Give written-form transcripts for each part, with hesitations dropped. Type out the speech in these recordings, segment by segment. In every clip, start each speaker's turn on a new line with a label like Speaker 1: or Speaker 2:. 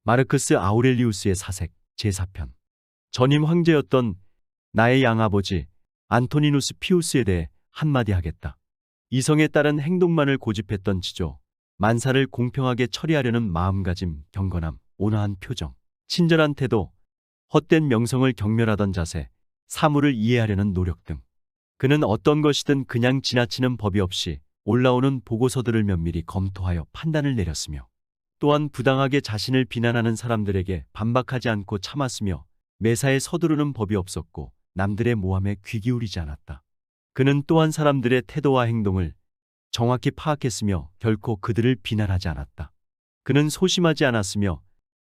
Speaker 1: 마르크스 아우렐리우스의 사색 제4편. 전임 황제였던 나의 양아버지 안토니누스 피우스에 대해 한마디 하겠다. 이성에 따른 행동만을 고집했던 지조, 만사를 공평하게 처리하려는 마음가짐, 경건함, 온화한 표정, 친절한 태도, 헛된 명성을 경멸하던 자세, 사물을 이해하려는 노력 등 그는 어떤 것이든 그냥 지나치는 법이 없이 올라오는 보고서들을 면밀히 검토하여 판단을 내렸으며, 또한 부당하게 자신을 비난하는 사람들에게 반박하지 않고 참았으며, 매사에 서두르는 법이 없었고 남들의 모함에 귀 기울이지 않았다. 그는 또한 사람들의 태도와 행동을 정확히 파악했으며 결코 그들을 비난하지 않았다. 그는 소심하지 않았으며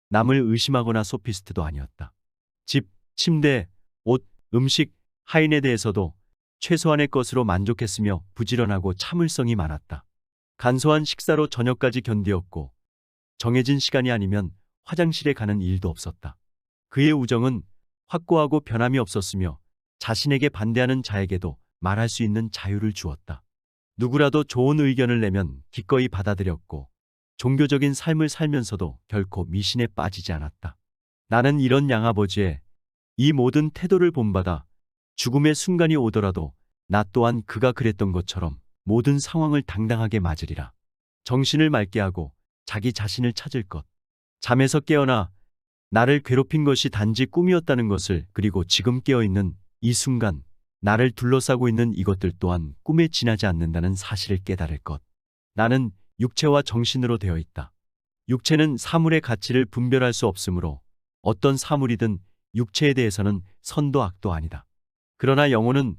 Speaker 1: 남을 의심하거나 소피스트도 아니었다. 집, 침대, 옷, 음식, 하인에 대해서도 최소한의 것으로 만족했으며 부지런하고 참을성이 많았다. 간소한 식사로 저녁까지 견디었고 정해진 시간이 아니면 화장실에 가는 일도 없었다. 그의 우정은 확고하고 변함이 없었으며 자신에게 반대하는 자에게도 말할 수 있는 자유를 주었다. 누구라도 좋은 의견을 내면 기꺼이 받아들였고 종교적인 삶을 살면서도 결코 미신에 빠지지 않았다. 나는 이런 양아버지의 이 모든 태도를 본받아 죽음의 순간이 오더라도 나 또한 그가 그랬던 것처럼 모든 상황을 당당하게 맞으리라. 정신을 맑게 하고 자기 자신을 찾을 것. 잠에서 깨어나 나를 괴롭힌 것이 단지 꿈이었다는 것을, 그리고 지금 깨어있는 이 순간 나를 둘러싸고 있는 이것들 또한 꿈에 지나지 않는다는 사실을 깨달을 것. 나는 육체와 정신으로 되어 있다. 육체는 사물의 가치를 분별할 수 없으므로 어떤 사물이든 육체에 대해서는 선도 악도 아니다. 그러나 영혼은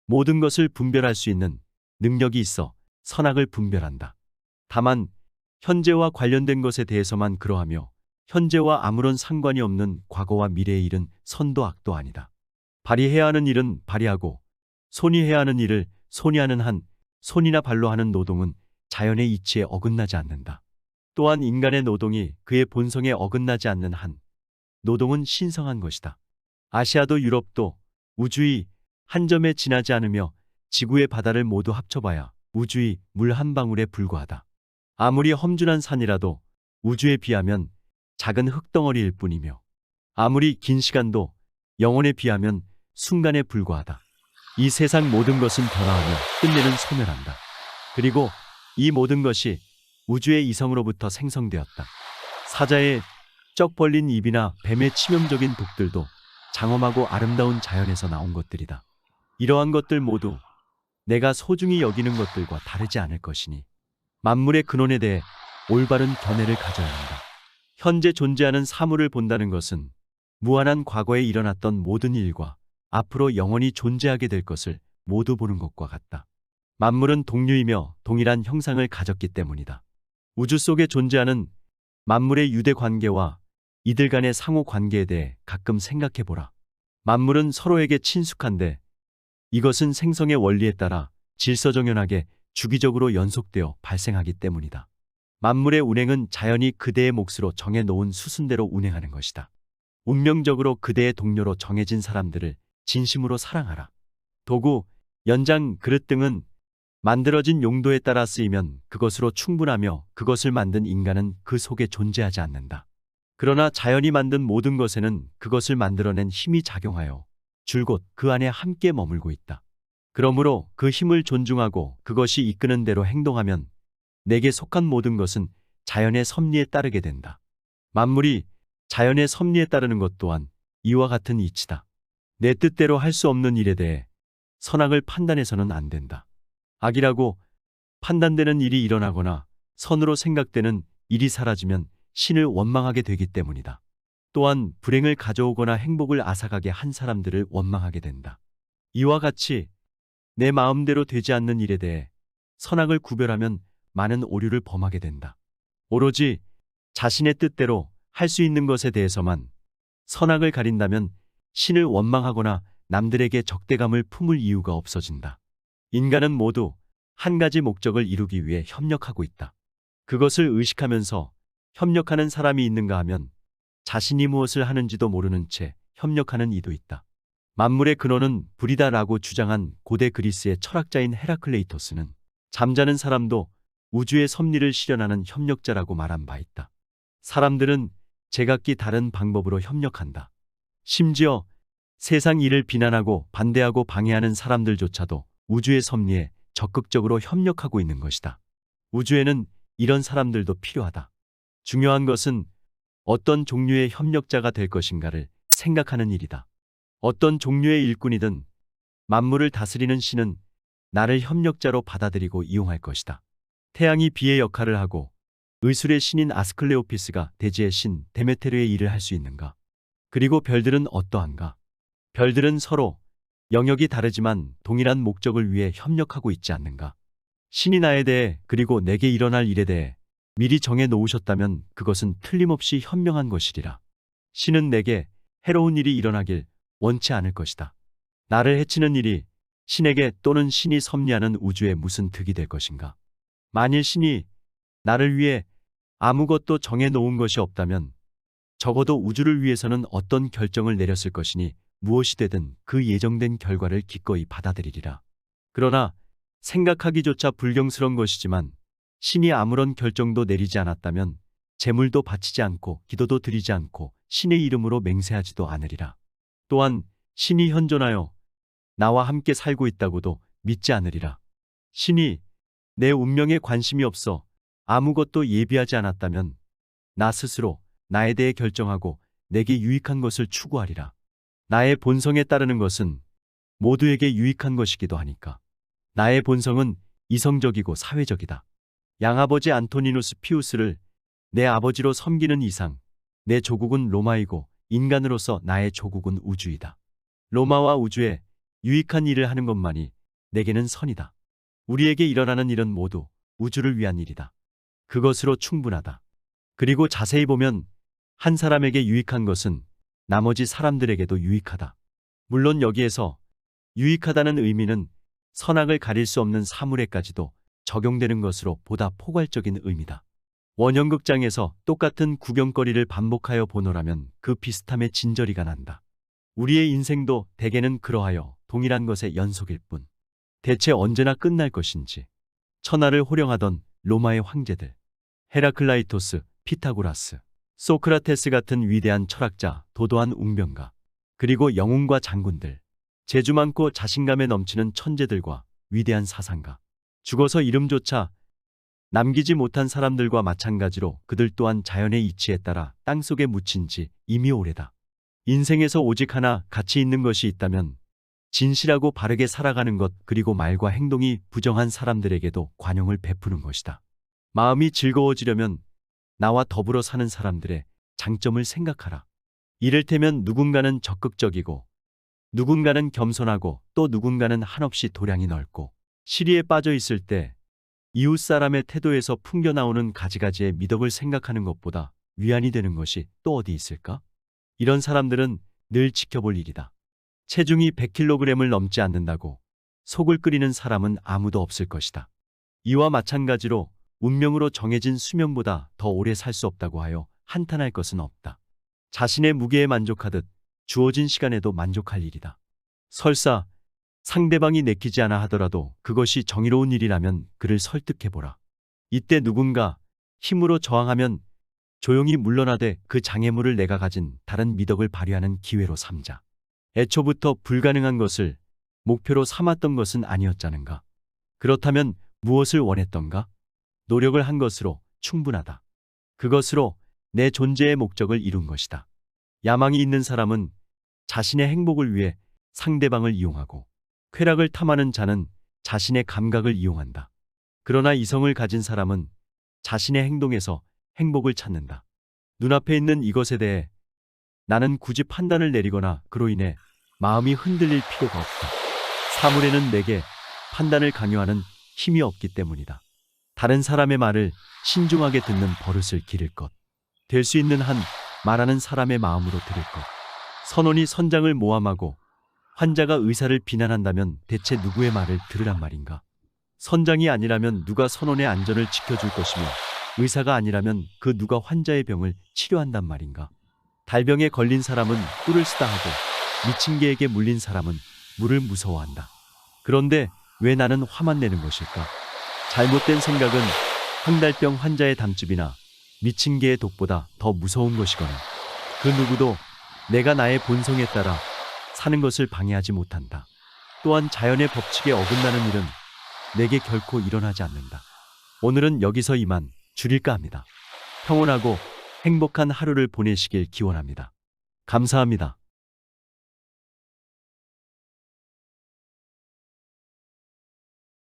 Speaker 1: 모든 것을 분별할 수 있는 능력이 있어 선악을 분별한다. 다만 현재와 관련된 것에 대해서만 그러하며 현재와 아무런 상관이 없는 과거와 미래의 일은 선도 악도 아니다. 발이 해야 하는 일은 발이하고 손이 해야 하는 일을 손이 하는 한, 손이나 발로 하는 노동은 자연의 이치에 어긋나지 않는다. 또한 인간의 노동이 그의 본성에 어긋나지 않는 한, 노동은 신성한 것이다. 아시아도 유럽도 우주의 한 점에 지나지 않으며 지구의 바다를 모두 합쳐봐야 우주의 물 한 방울에 불과하다. 아무리 험준한 산이라도 우주에 비하면 작은 흙덩어리일 뿐이며, 아무리 긴 시간도 영혼에 비하면 순간에 불과하다. 이 세상 모든 것은 변화하며 끝내는 소멸한다. 그리고 이 모든 것이 우주의 이성으로부터 생성되었다. 사자의 쩍 벌린 입이나 뱀의 치명적인 독들도 장엄하고 아름다운 자연에서 나온 것들이다. 이러한 것들 모두 내가 소중히 여기는 것들과 다르지 않을 것이니 만물의 근원에 대해 올바른 견해를 가져야 한다. 현재 존재하는 사물을 본다는 것은 무한한 과거에 일어났던 모든 일과 앞으로 영원히 존재하게 될 것을 모두 보는 것과 같다. 만물은 동류이며 동일한 형상을 가졌기 때문이다. 우주 속에 존재하는 만물의 유대 관계와 이들 간의 상호 관계에 대해 가끔 생각해 보라. 만물은 서로에게 친숙한데 이것은 생성의 원리에 따라 질서정연하게 주기적으로 연속되어 발생하기 때문이다. 만물의 운행은 자연이 그대의 몫으로 정해놓은 수순대로 운행하는 것이다. 운명적으로 그대의 동료로 정해진 사람들을 진심으로 사랑하라. 도구, 연장, 그릇 등은 만들어진 용도에 따라 쓰이면 그것으로 충분하며 그것을 만든 인간은 그 속에 존재하지 않는다. 그러나 자연이 만든 모든 것에는 그것을 만들어낸 힘이 작용하여 줄곧 그 안에 함께 머물고 있다. 그러므로 그 힘을 존중하고 그것이 이끄는 대로 행동하면 내게 속한 모든 것은 자연의 섭리에 따르게 된다. 만물이 자연의 섭리에 따르는 것 또한 이와 같은 이치다. 내 뜻대로 할 수 없는 일에 대해 선악을 판단해서는 안 된다. 악이라고 판단되는 일이 일어나거나 선으로 생각되는 일이 사라지면 신을 원망하게 되기 때문이다. 또한 불행을 가져오거나 행복을 앗아가게 한 사람들을 원망하게 된다. 이와 같이 내 마음대로 되지 않는 일에 대해 선악을 구별하면 많은 오류를 범하게 된다. 오로지 자신의 뜻대로 할 수 있는 것에 대해서만 선악을 가린다면 신을 원망하거나 남들에게 적대감을 품을 이유가 없어진다. 인간은 모두 한 가지 목적을 이루기 위해 협력하고 있다. 그것을 의식하면서 협력하는 사람이 있는가 하면 자신이 무엇을 하는지도 모르는 채 협력하는 이도 있다. 만물의 근원은 불이다라고 주장한 고대 그리스의 철학자인 헤라클레이토스는 잠자는 사람도 우주의 섭리를 실현하는 협력자라고 말한 바 있다. 사람들은 제각기 다른 방법으로 협력한다. 심지어 세상 일을 비난하고 반대하고 방해하는 사람들조차도 우주의 섭리에 적극적으로 협력하고 있는 것이다. 우주에는 이런 사람들도 필요하다. 중요한 것은 어떤 종류의 협력자가 될 것인가를 생각하는 일이다. 어떤 종류의 일꾼이든 만물을 다스리는 신은 나를 협력자로 받아들이고 이용할 것이다. 태양이 비의 역할을 하고 의술의 신인 아스클레오피스가 대지의 신 데메테르의 일을 할 수 있는가? 그리고 별들은 어떠한가? 별들은 서로 영역이 다르지만 동일한 목적을 위해 협력하고 있지 않는가? 신이 나에 대해 그리고 내게 일어날 일에 대해 미리 정해 놓으셨다면 그것은 틀림없이 현명한 것이리라. 신은 내게 해로운 일이 일어나길 원치 않을 것이다. 나를 해치는 일이 신에게 또는 신이 섭리하는 우주에 무슨 득이 될 것인가? 만일 신이 나를 위해 아무것도 정해 놓은 것이 없다면 적어도 우주를 위해서는 어떤 결정을 내렸을 것이니 무엇이 되든 그 예정된 결과를 기꺼이 받아들이리라. 그러나 생각하기조차 불경스러운 것이지만 신이 아무런 결정도 내리지 않았다면 제물도 바치지 않고 기도도 드리지 않고 신의 이름으로 맹세하지도 않으리라. 또한 신이 현존하여 나와 함께 살고 있다고도 믿지 않으리라. 신이 내 운명에 관심이 없어 아무것도 예비하지 않았다면 나 스스로 나에 대해 결정하고 내게 유익한 것을 추구하리라. 나의 본성에 따르는 것은 모두에게 유익한 것이기도 하니까. 나의 본성은 이성적이고 사회적이다. 양아버지 안토니누스 피우스를 내 아버지로 섬기는 이상 내 조국은 로마이고 인간으로서 나의 조국은 우주이다. 로마와 우주에 유익한 일을 하는 것만이 내게는 선이다. 우리에게 일어나는 일은 모두 우주를 위한 일이다. 그것으로 충분하다. 그리고 자세히 보면 한 사람에게 유익한 것은 나머지 사람들에게도 유익하다. 물론 여기에서 유익하다는 의미는 선악을 가릴 수 없는 사물에까지도 적용되는 것으로 보다 포괄적인 의미다. 원형극장에서 똑같은 구경거리를 반복하여 보노라면 그 비슷함에 진저리가 난다. 우리의 인생도 대개는 그러하여 동일한 것의 연속일 뿐. 대체 언제나 끝날 것인지. 천하를 호령하던 로마의 황제들, 헤라클라이토스, 피타고라스, 소크라테스 같은 위대한 철학자, 도도한 웅변가, 그리고 영웅과 장군들, 재주 많고 자신감에 넘치는 천재들과 위대한 사상가, 죽어서 이름조차 남기지 못한 사람들과 마찬가지로 그들 또한 자연의 이치에 따라 땅속에 묻힌 지 이미 오래다. 인생에서 오직 하나 가치 있는 것이 있다면 진실하고 바르게 살아가는 것, 그리고 말과 행동이 부정한 사람들에게도 관용을 베푸는 것이다. 마음이 즐거워지려면 나와 더불어 사는 사람들의 장점을 생각하라. 이를테면 누군가는 적극적이고 누군가는 겸손하고 또 누군가는 한없이 도량이 넓고 시리에 빠져 있을 때 이웃 사람의 태도에서 풍겨나오는 가지가지의 미덕을 생각하는 것보다 위안이 되는 것이 또 어디 있을까? 이런 사람들은 늘 지켜볼 일이다. 체중이 100kg을 넘지 않는다고 속을 끓이는 사람은 아무도 없을 것이다. 이와 마찬가지로 운명으로 정해진 수명보다 더 오래 살 수 없다고 하여 한탄할 것은 없다. 자신의 무게에 만족하듯 주어진 시간에도 만족할 일이다. 설사 상대방이 내키지 않아 하더라도 그것이 정의로운 일이라면 그를 설득해보라. 이때 누군가 힘으로 저항하면 조용히 물러나되 그 장애물을 내가 가진 다른 미덕을 발휘하는 기회로 삼자. 애초부터 불가능한 것을 목표로 삼았던 것은 아니었자는가? 그렇다면 무엇을 원했던가? 노력을 한 것으로 충분하다. 그것으로 내 존재의 목적을 이룬 것이다. 야망이 있는 사람은 자신의 행복을 위해 상대방을 이용하고 쾌락을 탐하는 자는 자신의 감각을 이용한다. 그러나 이성을 가진 사람은 자신의 행동에서 행복을 찾는다. 눈앞에 있는 이것에 대해 나는 굳이 판단을 내리거나 그로 인해 마음이 흔들릴 필요가 없다. 사물에는 내게 판단을 강요하는 힘이 없기 때문이다. 다른 사람의 말을 신중하게 듣는 버릇을 기를 것. 될 수 있는 한 말하는 사람의 마음으로 들을 것. 선원이 선장을 모함하고 환자가 의사를 비난한다면 대체 누구의 말을 들으란 말인가? 선장이 아니라면 누가 선원의 안전을 지켜줄 것이며 의사가 아니라면 그 누가 환자의 병을 치료한단 말인가? 달병에 걸린 사람은 꿀을 쓰다 하고 미친 개에게 물린 사람은 물을 무서워한다. 그런데 왜 나는 화만 내는 것일까? 잘못된 생각은 황달병 환자의 담즙이나 미친 개의 독보다 더 무서운 것이거늘. 그 누구도 내가 나의 본성에 따라 사는 것을 방해하지 못한다. 또한 자연의 법칙에 어긋나는 일은 내게 결코 일어나지 않는다. 오늘은 여기서 이만 줄일까 합니다. 평온하고 행복한 하루를 보내시길 기원합니다. 감사합니다.